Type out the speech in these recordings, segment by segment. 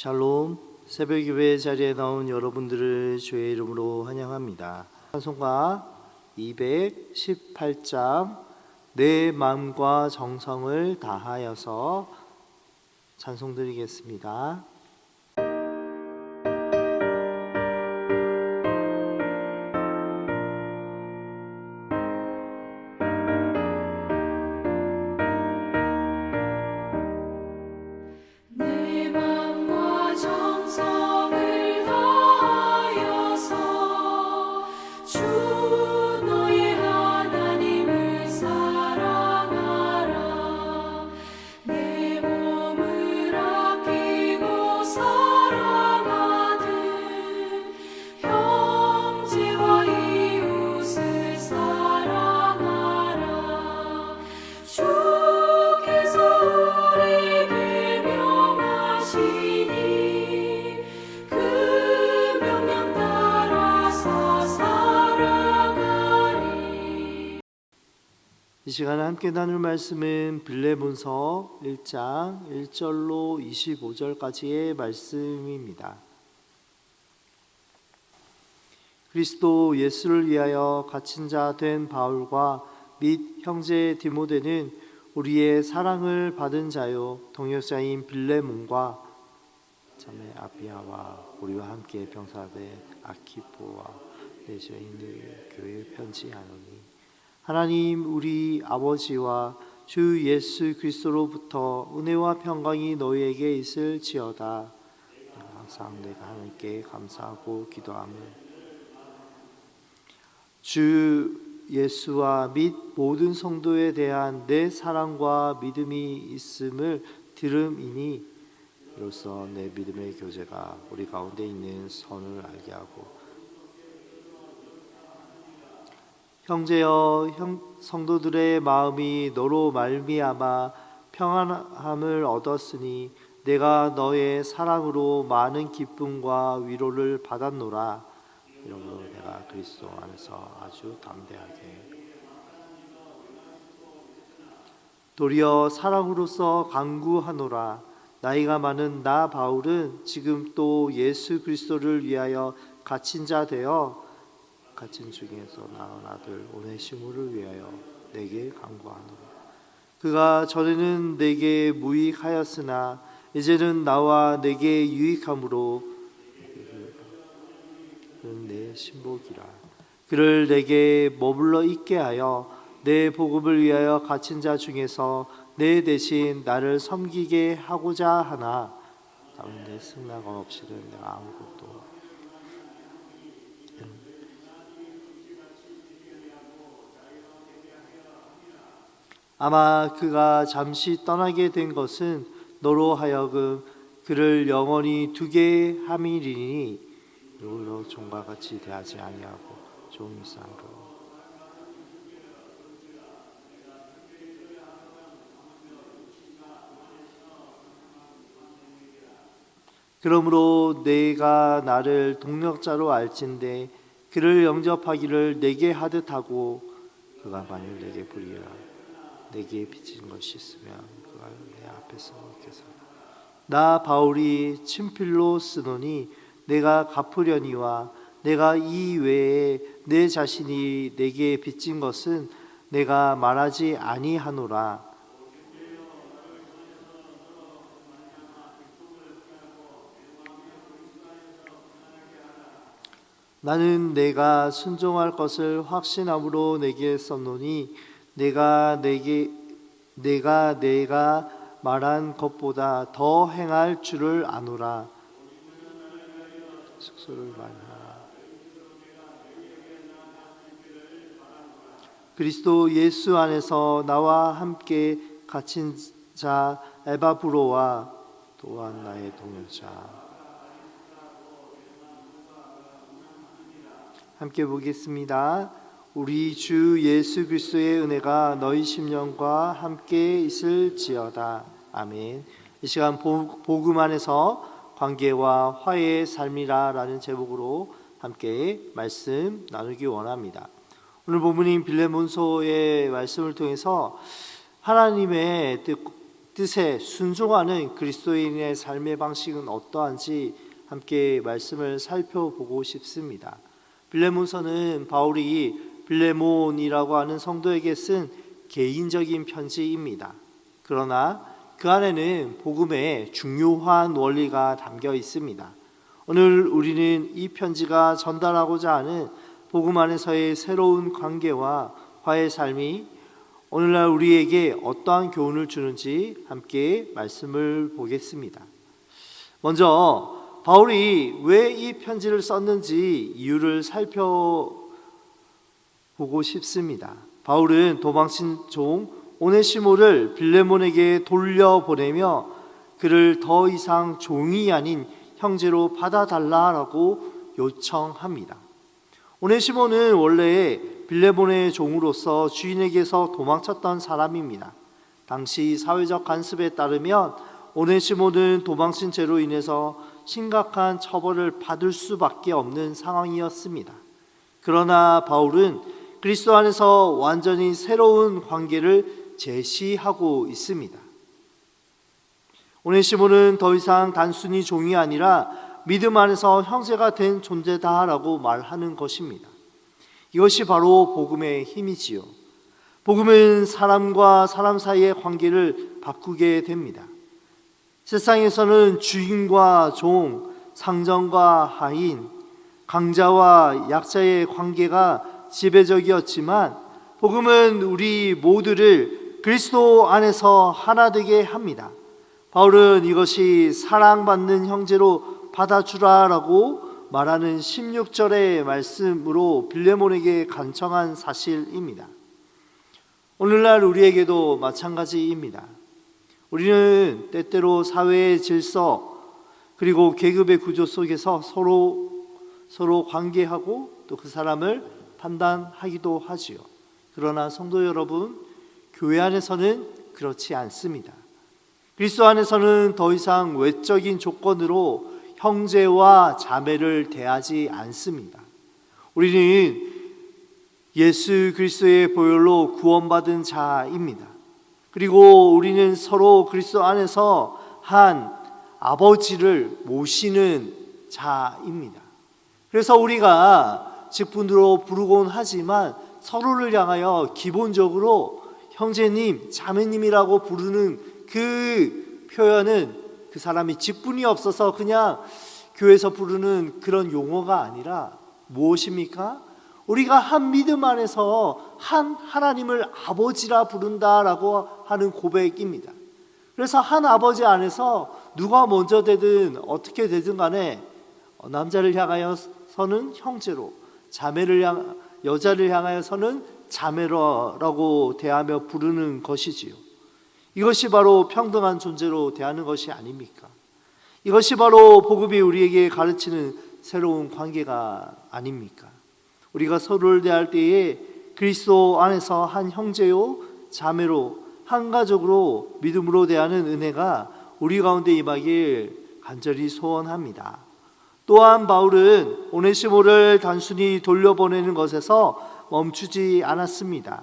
샬롬, 새벽예배 자리에 나온 여러분들을 주의 이름으로 환영합니다. 찬송가 218장 내 마음과 정성을 다하여서 찬송드리겠습니다. 이 시간에 함께 나눌 말씀은 빌레몬서 1장 1절로 25절까지의 말씀입니다. 그리스도 예수를 위하여 갇힌 자 된 바울과 및 형제 디모데는 우리의 사랑을 받은 자요 동역자인 빌레몬과 자매 아비아와 우리와 함께 병사된 아키포와 내주에 있는 교회 편지하노니 하나님 우리 아버지와 주 예수 그리스도로부터 은혜와 평강이 너희에게 있을지어다. 항상 내가 하나님께 감사하고 기도하며 주 예수와 및 모든 성도에 대한 내 사랑과 믿음이 있음을 들음이니 이로써 내 믿음의 교제가 우리 가운데 있는 선을 알게 하고 형제여 성도들의 마음이 너로 말미암아 평안함을 얻었으니 내가 너의 사랑으로 많은 기쁨과 위로를 받았노라. 이러므로 내가 그리스도 안에서 아주 담대하게 도리어 사랑으로서 강구하노라. 나이가 많은 나 바울은 지금 또 예수 그리스도를 위하여 갇힌 자 되어 갇힌 중에서 낳은 아들 오네시모를 위하여 내게 간구하노라. 그가 전에는 내게 무익하였으나 이제는 나와 내게 유익함으로 그는 내 신복이라. 그를 내게 머물러 있게 하여 내 복음을 위하여 갇힌 자 중에서 내 대신 나를 섬기게 하고자 하나 다만 내 승낙은 없이는 내가 아무것도 아마 그가 잠시 떠나게 된 것은 너로 하여금 그를 영원히 두게 함이리니 이걸로 종과 같이 대하지 아니하고 종일상으로 그러므로 내가 나를 동력자로 알진대 그를 영접하기를 내게 하듯 하고 그가 만일 내게 불이라 내게 빚진 것이 있으면 그가 내 앞에서 께서 나 바울이 친필로 쓰노니 내가 갚으려니와 내가 이 외에 내 자신이 내게 빚진 것은 내가 말하지 아니하노라. 나는 내가 순종할 것을 확신함으로 내게 썼노니 내가 말한 것보다 더 행할 줄을 아노라. 숙소를 많이 하라. 그리스도 예수 안에서 나와 함께 갇힌 자 에바브로와 또한 나의 동역자 함께 보겠습니다. 우리 주 예수 그리스도의 은혜가 너희 심령과 함께 있을지어다. 아멘. 이 시간 복음 안에서 관계와 화해의 삶이라 라는 제목으로 함께 말씀 나누기 원합니다. 오늘 본문인 빌레몬서의 말씀을 통해서 하나님의 뜻에 순종하는 그리스도인의 삶의 방식은 어떠한지 함께 말씀을 살펴보고 싶습니다. 빌레몬서는 바울이 빌레몬이라고 하는 성도에게 쓴 개인적인 편지입니다. 그러나 그 안에는 복음의 중요한 원리가 담겨 있습니다. 오늘 우리는 이 편지가 전달하고자 하는 복음 안에서의 새로운 관계와 화해의 삶이 오늘날 우리에게 어떠한 교훈을 주는지 함께 말씀을 보겠습니다. 먼저 바울이 왜 이 편지를 썼는지 이유를 살펴보고 싶습니다. 바울은 도망친 종 오네시모를 빌레몬에게 돌려보내며 그를 더 이상 종이 아닌 형제로 받아달라고 요청합니다. 오네시모는 원래 빌레몬의 종으로서 주인에게서 도망쳤던 사람입니다. 당시 사회적 관습에 따르면 오네시모는 도망친 죄로 인해서 심각한 처벌을 받을 수밖에 없는 상황이었습니다. 그러나 바울은 그리스도 안에서 완전히 새로운 관계를 제시하고 있습니다. 오네시모는 더 이상 단순히 종이 아니라 믿음 안에서 형제가 된 존재다라고 말하는 것입니다. 이것이 바로 복음의 힘이지요. 복음은 사람과 사람 사이의 관계를 바꾸게 됩니다. 세상에서는 주인과 종, 상전과 하인, 강자와 약자의 관계가 지배적이었지만 복음은 우리 모두를 그리스도 안에서 하나 되게 합니다. 바울은 이것이 사랑받는 형제로 받아주라라고 말하는 16절의 말씀으로 빌레몬에게 간청한 사실입니다. 오늘날 우리에게도 마찬가지입니다. 우리는 때때로 사회의 질서 그리고 계급의 구조 속에서 서로 관계하고 또 그 사람을 판단하기도 하지요. 그러나 성도 여러분, 교회 안에서는 그렇지 않습니다. 그리스도 안에서는 더 이상 외적인 조건으로 형제와 자매를 대하지 않습니다. 우리는 예수 그리스도의 보혈로 구원받은 자입니다. 그리고 우리는 서로 그리스도 안에서 한 아버지를 모시는 자입니다. 그래서 우리가 직분으로 부르곤 하지만 서로를 향하여 기본적으로 형제님, 자매님이라고 부르는 그 표현은 그 사람이 직분이 없어서 그냥 교회에서 부르는 그런 용어가 아니라 무엇입니까? 우리가 한 믿음 안에서 한 하나님을 아버지라 부른다라고 하는 고백입니다. 그래서 한 아버지 안에서 누가 먼저 되든 어떻게 되든 간에 남자를 향하여서는 형제로, 여자를 향하여서는 자매라고 대하며 부르는 것이지요. 이것이 바로 평등한 존재로 대하는 것이 아닙니까? 이것이 바로 복음이 우리에게 가르치는 새로운 관계가 아닙니까? 우리가 서로를 대할 때에 그리스도 안에서 한 형제요 자매로 한 가족으로 믿음으로 대하는 은혜가 우리 가운데 임하길 간절히 소원합니다. 또한 바울은 오네시모를 단순히 돌려보내는 것에서 멈추지 않았습니다.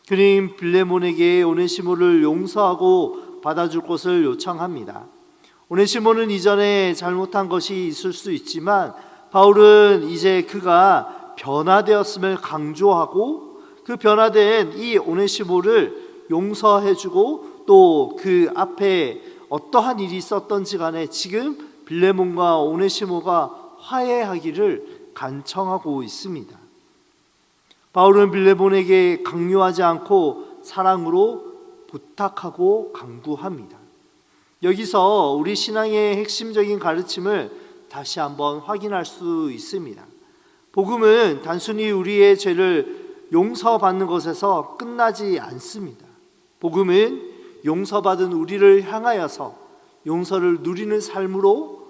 그는 빌레몬에게 오네시모를 용서하고 받아줄 것을 요청합니다. 오네시모는 이전에 잘못한 것이 있을 수 있지만 바울은 이제 그가 변화되었음을 강조하고 그 변화된 이 오네시모를 용서해주고 또 그 앞에 어떠한 일이 있었던지 간에 지금 빌레몬과 오네시모가 화해하기를 간청하고 있습니다. 바울은 빌레몬에게 강요하지 않고 사랑으로 부탁하고 강구합니다. 여기서 우리 신앙의 핵심적인 가르침을 다시 한번 확인할 수 있습니다. 복음은 단순히 우리의 죄를 용서받는 것에서 끝나지 않습니다. 복음은 용서받은 우리를 향하여서 용서를 누리는 삶으로,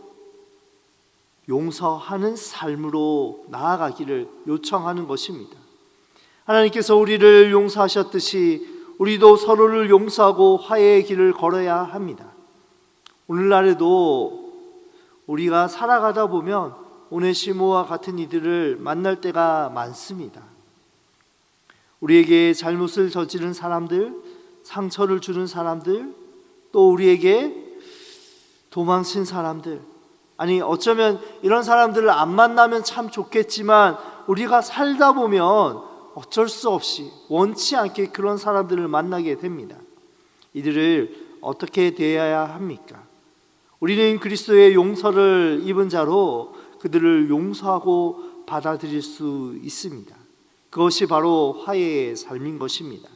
용서하는 삶으로 나아가기를 요청하는 것입니다. 하나님께서 우리를 용서하셨듯이 우리도 서로를 용서하고 화해의 길을 걸어야 합니다. 오늘날에도 우리가 살아가다 보면 오네시모와 같은 이들을 만날 때가 많습니다. 우리에게 잘못을 저지른 사람들, 상처를 주는 사람들, 또 우리에게 도망친 사람들, 아니 어쩌면 이런 사람들을 안 만나면 참 좋겠지만 우리가 살다 보면 어쩔 수 없이 원치 않게 그런 사람들을 만나게 됩니다. 이들을 어떻게 대해야 합니까? 우리는 그리스도의 용서를 입은 자로 그들을 용서하고 받아들일 수 있습니다. 그것이 바로 화해의 삶인 것입니다.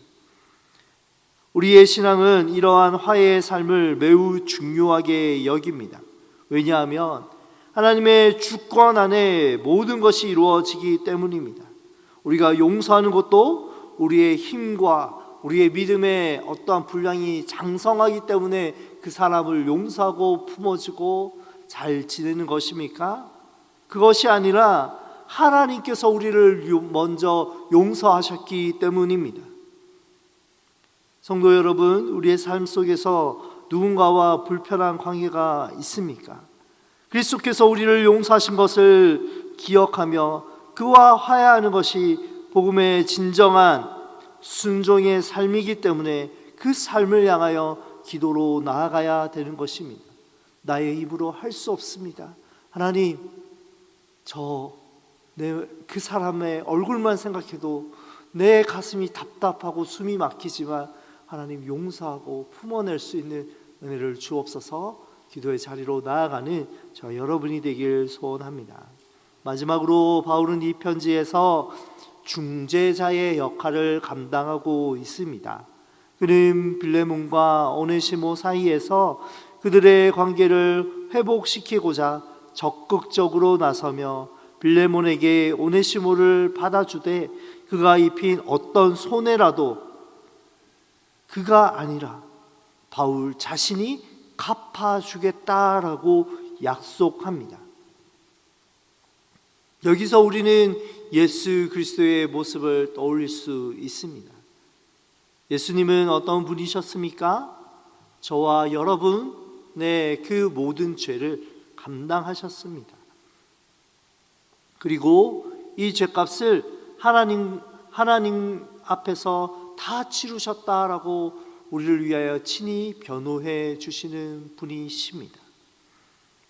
우리의 신앙은 이러한 화해의 삶을 매우 중요하게 여깁니다. 왜냐하면 하나님의 주권 안에 모든 것이 이루어지기 때문입니다. 우리가 용서하는 것도 우리의 힘과 우리의 믿음의 어떠한 분량이 장성하기 때문에 그 사람을 용서하고 품어주고 잘 지내는 것입니까? 그것이 아니라 하나님께서 우리를 먼저 용서하셨기 때문입니다. 성도 여러분, 우리의 삶 속에서 누군가와 불편한 관계가 있습니까? 그리스도께서 우리를 용서하신 것을 기억하며 그와 화해하는 것이 복음의 진정한 순종의 삶이기 때문에 그 삶을 향하여 기도로 나아가야 되는 것입니다. 나의 입으로 할 수 없습니다. 하나님, 그 사람의 얼굴만 생각해도 내 가슴이 답답하고 숨이 막히지만 하나님 용서하고 품어낼 수 있는 은혜를 주옵소서. 기도의 자리로 나아가는 저 여러분이 되길 소원합니다. 마지막으로 바울은 이 편지에서 중재자의 역할을 감당하고 있습니다. 그는 빌레몬과 오네시모 사이에서 그들의 관계를 회복시키고자 적극적으로 나서며 빌레몬에게 오네시모를 받아주되 그가 입힌 어떤 손해라도 그가 아니라 바울 자신이 갚아주겠다라고 약속합니다. 여기서 우리는 예수 그리스도의 모습을 떠올릴 수 있습니다. 예수님은 어떤 분이셨습니까? 저와 여러분의 그 모든 죄를 감당하셨습니다. 그리고 이 죄값을 하나님 앞에서 다 치르셨다라고 우리를 위하여 친히 변호해 주시는 분이십니다.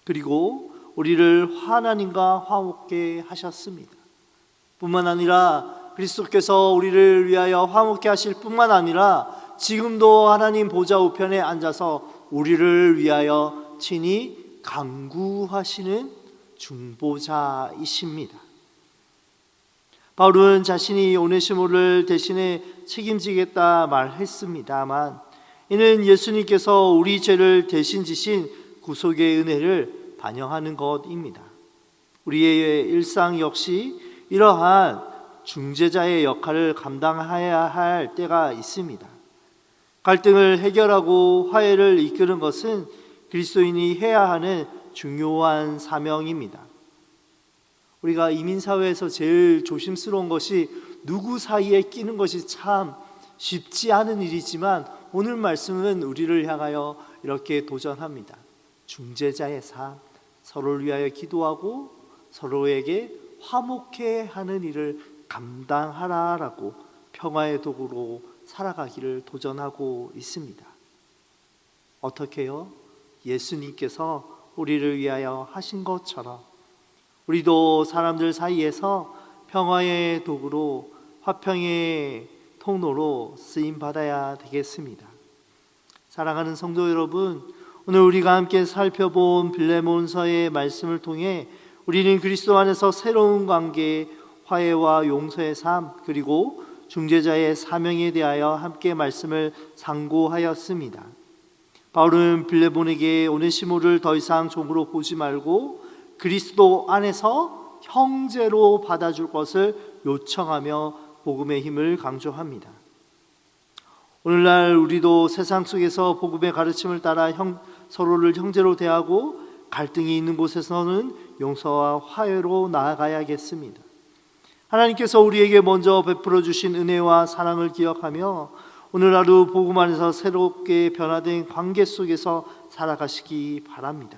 그리고 우리를 하나님과 화목케 하셨습니다. 뿐만 아니라 그리스도께서 우리를 위하여 화목케 하실 뿐만 아니라 지금도 하나님 보좌 우편에 앉아서 우리를 위하여 친히 간구하시는 중보자이십니다. 바울은 자신이 오네시모를 대신에 책임지겠다 말했습니다만 이는 예수님께서 우리 죄를 대신 지신 구속의 은혜를 반영하는 것입니다. 우리의 일상 역시 이러한 중재자의 역할을 감당해야 할 때가 있습니다. 갈등을 해결하고 화해를 이끄는 것은 그리스도인이 해야 하는 중요한 사명입니다. 우리가 이민사회에서 제일 조심스러운 것이 누구 사이에 끼는 것이 참 쉽지 않은 일이지만 오늘 말씀은 우리를 향하여 이렇게 도전합니다. 중재자의 삶, 서로를 위하여 기도하고 서로에게 화목해 하는 일을 감당하라라고 평화의 도구로 살아가기를 도전하고 있습니다. 어떻게요? 예수님께서 우리를 위하여 하신 것처럼 우리도 사람들 사이에서 평화의 도구로 화평의 통로로 쓰임받아야 되겠습니다. 사랑하는 성도 여러분, 오늘 우리가 함께 살펴본 빌레몬서의 말씀을 통해 우리는 그리스도 안에서 새로운 관계, 화해와 용서의 삶, 그리고 중재자의 사명에 대하여 함께 말씀을 상고하였습니다. 바울은 빌레몬에게 오네시모를 더 이상 종으로 보지 말고 그리스도 안에서 형제로 받아줄 것을 요청하며 복음의 힘을 강조합니다. 오늘날 우리도 세상 속에서 복음의 가르침을 따라 서로를 형제로 대하고 갈등이 있는 곳에서는 용서와 화해로 나아가야겠습니다. 하나님께서 우리에게 먼저 베풀어 주신 은혜와 사랑을 기억하며 오늘 하루 복음 안에서 새롭게 변화된 관계 속에서 살아가시기 바랍니다.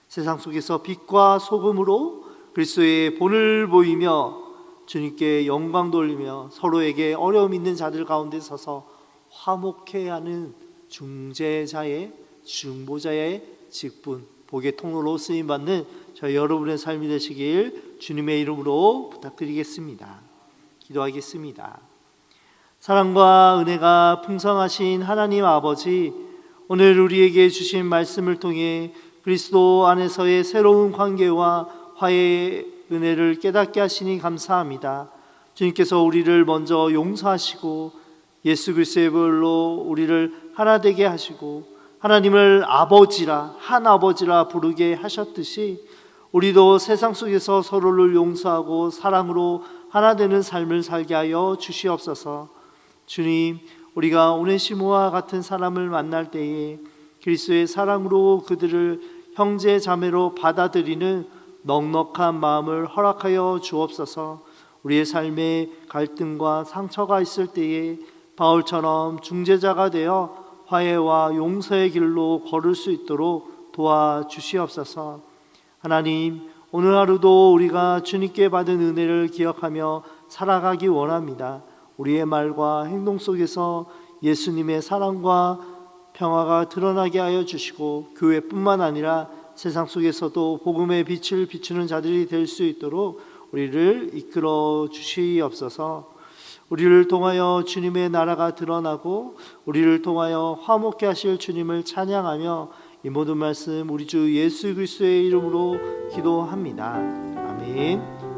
세상 속에서 빛과 소금으로 그리스도의 본을 보이며 주님께 영광 돌리며 서로에게 어려움 있는 자들 가운데 서서 화목해 하는 중재자의 중보자의 직분, 복의 통로로 쓰임받는 저희 여러분의 삶이 되시길 주님의 이름으로 부탁드리겠습니다. 기도하겠습니다. 사랑과 은혜가 풍성하신 하나님 아버지, 오늘 우리에게 주신 말씀을 통해 그리스도 안에서의 새로운 관계와 화해의 은혜를 깨닫게 하시니 감사합니다. 주님께서 우리를 먼저 용서하시고 예수 그리스도의 보혈로 우리를 하나 되게 하시고 하나님을 아버지라, 한 아버지라 부르게 하셨듯이 우리도 세상 속에서 서로를 용서하고 사랑으로 하나 되는 삶을 살게 하여 주시옵소서. 주님, 우리가 오네시모와 같은 사람을 만날 때에 그리스도의 사랑으로 그들을 형제 자매로 받아들이는 넉넉한 마음을 허락하여 주옵소서. 우리의 삶에 갈등과 상처가 있을 때에 바울처럼 중재자가 되어 화해와 용서의 길로 걸을 수 있도록 도와주시옵소서. 하나님, 오늘 하루도 우리가 주님께 받은 은혜를 기억하며 살아가기 원합니다. 우리의 말과 행동 속에서 예수님의 사랑과 평화가 드러나게 하여 주시고 교회뿐만 아니라 세상 속에서도 복음의 빛을 비추는 자들이 될 수 있도록 우리를 이끌어 주시옵소서. 우리를 통하여 주님의 나라가 드러나고 우리를 통하여 화목케 하실 주님을 찬양하며 이 모든 말씀 우리 주 예수 그리스도의 이름으로 기도합니다. 아멘.